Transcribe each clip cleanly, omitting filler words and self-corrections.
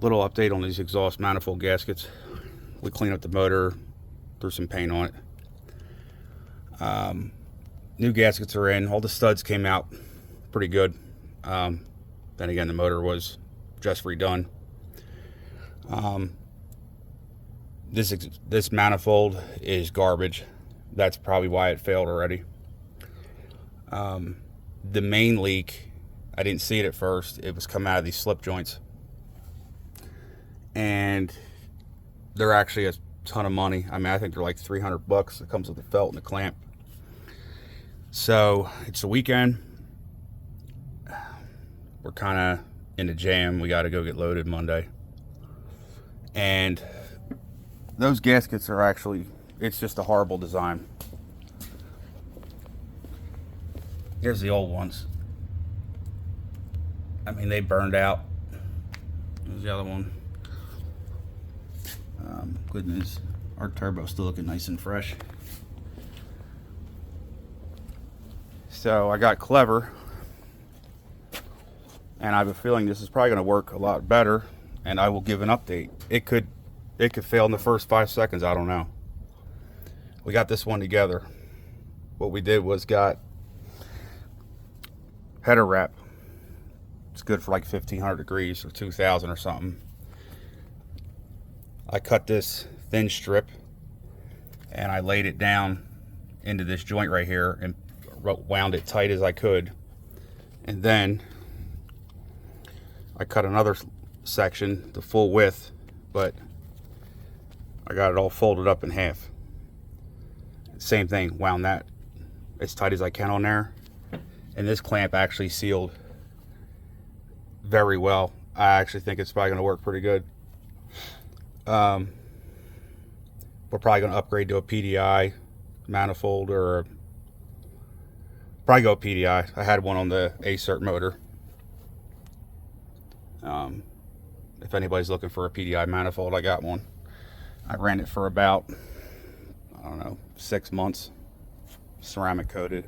Little update on these exhaust manifold gaskets. We cleaned up the motor, threw some paint on it. New gaskets are in. All the studs came out pretty good. Then again, the motor was just redone. This manifold is garbage. That's probably why it failed already. The main leak, I didn't see it at first. It was coming out of these slip joints. And they're actually a ton of money. I mean, I think they're like $300. It comes with the felt and the clamp. So it's the weekend. We're kind of in a jam. We got to go get loaded Monday. And those gaskets are actually, it's just a horrible design. Here's the old ones. I mean, they burned out. There's the other one. Good news, our turbo's still looking nice and fresh. So I got clever, and I have a feeling this is probably going to work a lot better, and I will give an update. It could fail in the first 5 seconds. I don't know. We got this one together. What we did was got header wrap. It's good for like 1500 degrees or 2000 or something. I cut this thin strip and I laid it down into this joint right here and wound it tight as I could. And then I cut another section the full width, but I got it all folded up in half. Same thing, wound that as tight as I can on there. And this clamp actually sealed very well. I actually think it's probably going to work pretty good. We're probably going to upgrade to a PDI manifold, or probably go PDI. I had one on the A-cert motor. If anybody's looking for a PDI manifold, I got one. I ran it for about, I don't know, 6 months. Ceramic coated,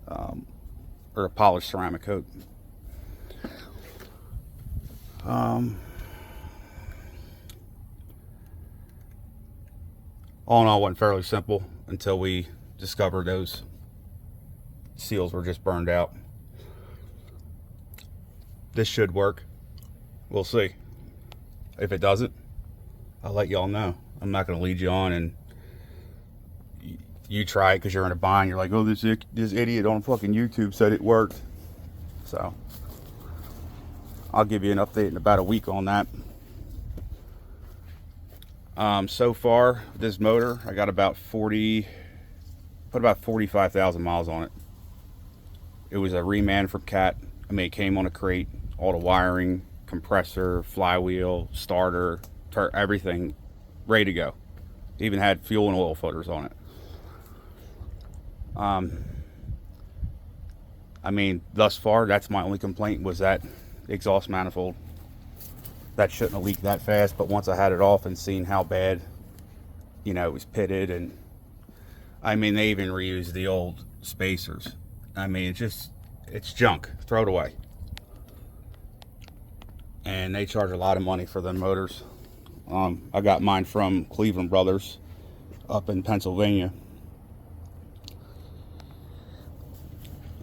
or a polished ceramic coat. All in all, went fairly simple until we discovered those seals were just burned out. This should work. We'll see. If it doesn't, I'll let y'all know. I'm not going to lead you on and you try it because you're in a bind. You're like, oh, this idiot on fucking YouTube said it worked. So I'll give you an update in about a week on that. So far, this motor, I got about 45,000 miles on it. It was a reman from Cat. I mean, it came on a crate, all the wiring, compressor, flywheel, starter, everything ready to go. Even had fuel and oil filters on it. I mean, thus far, that's my only complaint, was that exhaust manifold. That shouldn't have leaked that fast, but once I had it off and seen how bad, you know, it was pitted, and I mean, they even reused the old spacers. I mean, it's junk. Throw it away. And they charge a lot of money for them motors. I got mine from Cleveland Brothers up in Pennsylvania.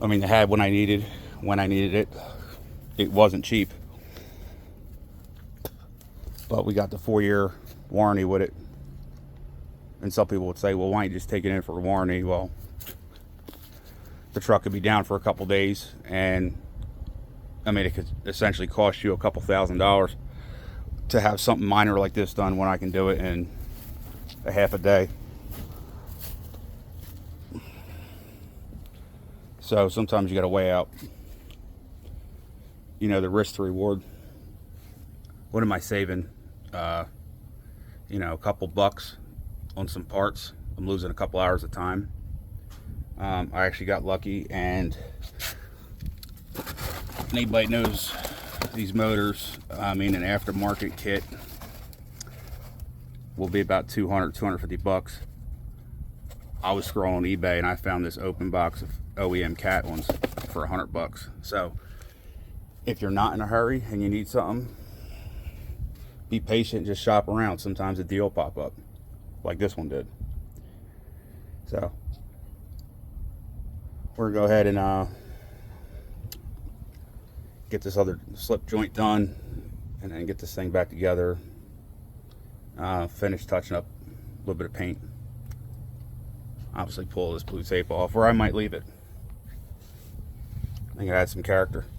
I mean, they had when I needed it. It wasn't cheap. But we got the 4-year warranty with it. And some people would say, well, why don't you just take it in for a warranty? Well, the truck could be down for a couple days, and I mean, it could essentially cost you a couple $1,000s to have something minor like this done when I can do it in a half a day. So sometimes you got to weigh out, you know, the risk to reward. What am I saving? You know, a couple bucks on some parts. I'm losing a couple hours of time. I actually got lucky, and anybody knows these motors, I mean, an aftermarket kit will be about 250 bucks. I was scrolling on eBay and I found this open box of OEM Cat ones for 100 bucks. So if you're not in a hurry and you need something, be patient, just shop around. Sometimes a deal will pop up, like this one did. So we're gonna go ahead and get this other slip joint done, and then get this thing back together. Finish touching up a little bit of paint. Obviously pull this blue tape off, or I might leave it. I think it adds some character.